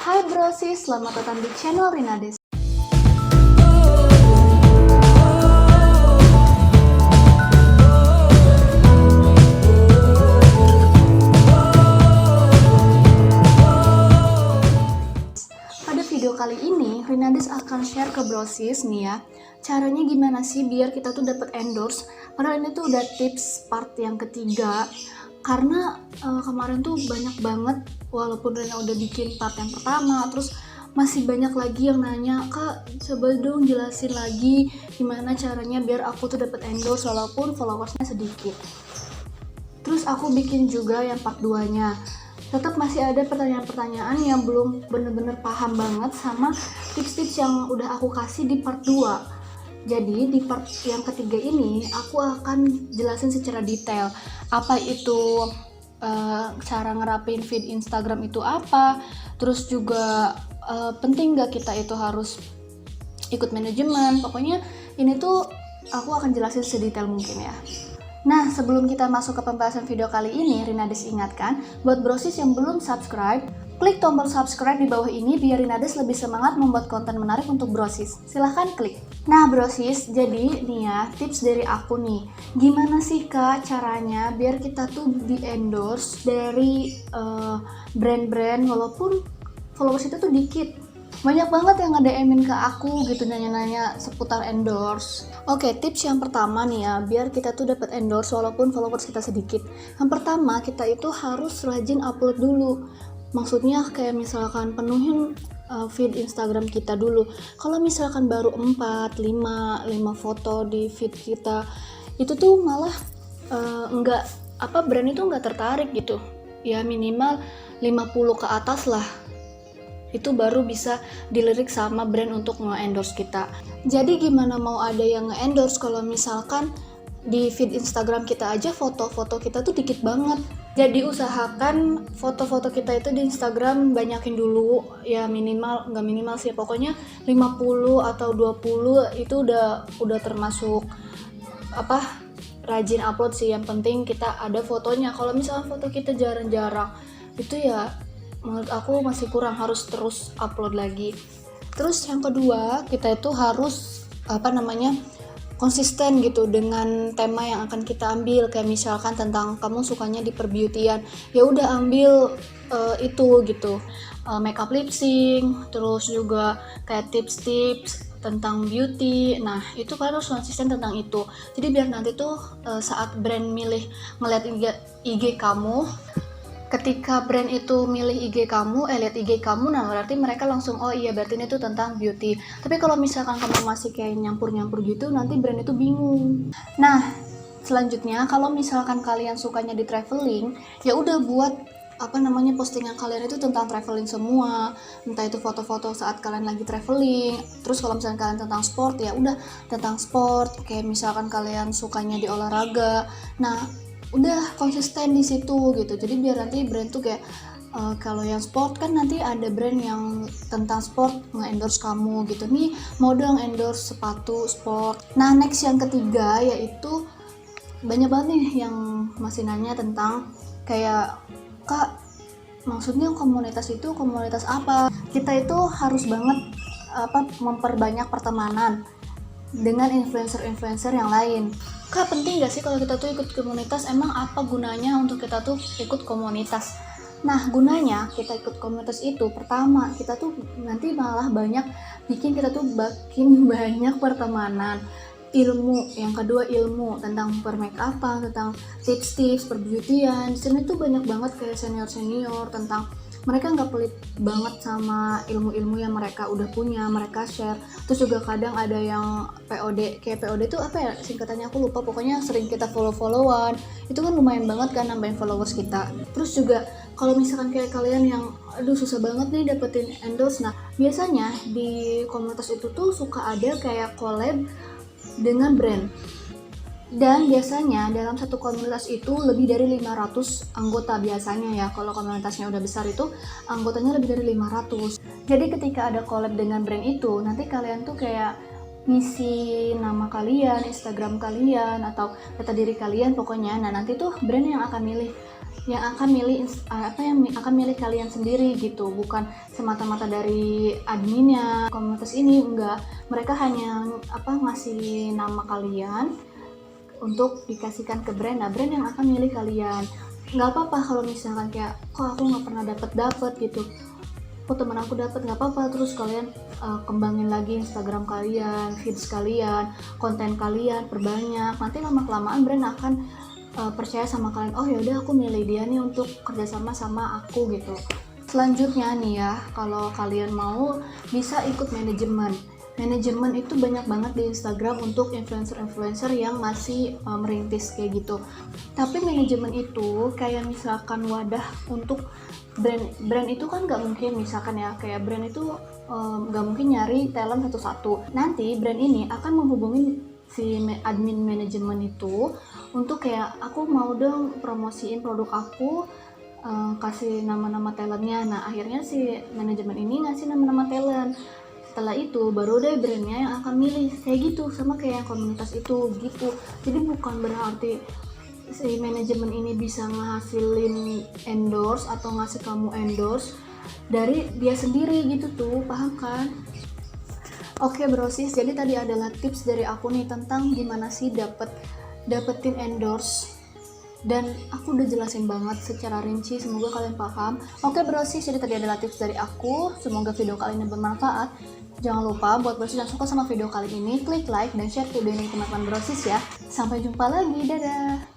Hai Brosis, selamat datang di channel Rinades. Pada video kali ini, Rinades akan share ke Brosis nih ya, caranya gimana sih biar kita tuh dapat endorse. Padahal ini tuh udah tips part yang ketiga. Karena kemarin tuh banyak banget, walaupun Rina udah bikin part yang pertama, terus masih banyak lagi yang nanya, Kak coba dong jelasin lagi gimana caranya biar aku tuh dapat endorse walaupun followersnya sedikit. Terus aku bikin juga yang part 2-nya. Tetap masih ada pertanyaan-pertanyaan yang belum bener-bener paham banget sama tips-tips yang udah aku kasih di part 2. Jadi di part yang ketiga ini aku akan jelasin secara detail apa itu cara ngerapin feed Instagram itu apa, terus juga penting gak kita itu harus ikut manajemen. Pokoknya ini tuh aku akan jelasin sedetail mungkin ya. Nah, sebelum kita masuk ke pembahasan video kali ini, Rinades ingatkan buat Brosis yang belum subscribe, klik tombol subscribe di bawah ini biar Rinades lebih semangat membuat konten menarik untuk Brosis. Silahkan klik. Nah Brosis, jadi nih ya tips dari aku nih. Gimana sih Kak caranya biar kita tuh di endorse dari brand-brand walaupun followers itu tuh dikit. Banyak banget yang nge-DM-in ke aku gitu, nanya-nanya seputar endorse. Oke, tips yang pertama nih ya, biar kita tuh dapat endorse walaupun followers kita sedikit. Yang pertama, kita itu harus rajin upload dulu. Maksudnya kayak misalkan penuhin feed Instagram kita dulu. Kalau misalkan baru 4, 5 foto di feed kita, itu tuh malah brand itu nggak tertarik gitu. Ya minimal 50 ke atas lah. Itu baru bisa dilirik sama brand untuk nge-endorse kita. Jadi gimana mau ada yang nge-endorse kalau misalkan di feed Instagram kita aja foto-foto kita tuh dikit banget. Jadi usahakan foto-foto kita itu di Instagram banyakin dulu, ya minimal, nggak minimal sih, pokoknya 50 atau 20 itu udah termasuk rajin upload sih. Yang penting kita ada fotonya. Kalau misalnya foto kita jarang-jarang, itu ya menurut aku masih kurang, harus terus upload lagi. Terus yang kedua, kita itu harus konsisten gitu dengan tema yang akan kita ambil. Kayak misalkan tentang kamu sukanya di perbeautyan, ya udah ambil itu gitu, makeup lip sync, terus juga kayak tips-tips tentang beauty. Nah itu kan harus konsisten tentang itu. Jadi biar nanti tuh saat brand ngeliat IG kamu, ketika brand itu milih IG kamu, lihat IG kamu, nah berarti mereka langsung, oh iya berarti ini tuh tentang beauty. Tapi kalau misalkan kamu masih kayak nyampur-nyampur gitu, nanti brand itu bingung. Nah, selanjutnya kalau misalkan kalian sukanya di traveling, ya udah buat postingan kalian itu tentang traveling semua. Entah itu foto-foto saat kalian lagi traveling. Terus kalau misalkan kalian tentang sport, ya udah tentang sport. Kayak misalkan kalian sukanya di olahraga, nah udah konsisten di situ gitu. Jadi biar nanti brand tuh kayak kalau yang sport kan nanti ada brand yang tentang sport nge-endorse kamu gitu, nih mau dong endorse sepatu sport. Nah next yang ketiga yaitu banyak banget nih yang masih nanya tentang kayak, Kak maksudnya komunitas itu komunitas apa? Kita itu harus banget memperbanyak pertemanan dengan influencer-influencer yang lain. Kak penting gak sih kalau kita tuh ikut komunitas? Emang apa gunanya untuk kita tuh ikut komunitas? Nah gunanya kita ikut komunitas itu, pertama kita tuh nanti malah bikin kita tuh makin banyak pertemanan, ilmu. Yang kedua ilmu tentang permakeupan, tentang tips-tips perbeautyan. Di sini tuh banyak banget kayak senior-senior, tentang mereka nggak pelit banget sama ilmu-ilmu yang mereka udah punya, mereka share. Terus juga kadang ada yang POD, kayak POD itu apa ya singkatannya aku lupa, pokoknya sering kita follow-followan, itu kan lumayan banget kan nambahin followers kita. Terus juga kalau misalkan kayak kalian yang aduh susah banget nih dapetin endorse, nah biasanya di komunitas itu tuh suka ada kayak collab dengan brand. Dan biasanya dalam satu komunitas itu lebih dari 500 anggota biasanya ya. Kalau komunitasnya udah besar itu anggotanya lebih dari 500. Jadi ketika ada collab dengan brand itu, nanti kalian tuh kayak ngisi nama kalian, Instagram kalian, atau data diri kalian pokoknya. Nah nanti tuh brand yang akan milih yang akan milih kalian sendiri gitu, bukan semata-mata dari adminnya komunitas ini, enggak. Mereka hanya ngasih nama kalian untuk dikasihkan ke brand. Nah, brand yang akan milih kalian. Nggak apa-apa kalau misalkan kayak kok aku nggak pernah dapet gitu, kok teman aku dapat, nggak apa-apa. Terus kalian kembangin lagi Instagram kalian, feeds kalian, konten kalian perbanyak. Nanti lama-kelamaan brand akan percaya sama kalian. Oh yaudah, aku milih dia nih untuk kerjasama sama aku gitu. Selanjutnya nih ya, kalau kalian mau bisa ikut manajemen. Manajemen itu banyak banget di Instagram untuk influencer-influencer yang masih merintis kayak gitu. Tapi manajemen itu kayak misalkan wadah untuk brand itu kan nggak mungkin, misalkan ya kayak brand itu nggak mungkin nyari talent satu-satu. Nanti brand ini akan menghubungi si admin manajemen itu untuk kayak aku mau dong promosiin produk aku, kasih nama-nama talentnya. Nah akhirnya si manajemen ini ngasih nama-nama talent. Setelah itu baru deh brandnya yang akan milih, kayak gitu, sama kayak yang komunitas itu gitu. Jadi bukan berarti si manajemen ini bisa ngehasilin endorse atau ngasih kamu endorse dari dia sendiri gitu tuh, paham kan? Oke brosis, jadi tadi adalah tips dari aku nih tentang gimana sih dapetin endorse, dan aku udah jelasin banget secara rinci, semoga kalian paham. Oke brosis, jadi tadi adalah tips dari aku, semoga video kali ini bermanfaat. Jangan lupa buat brosis yang suka sama video kali ini, klik like dan share video ini ke teman-teman brosis ya. Sampai jumpa lagi, dadah.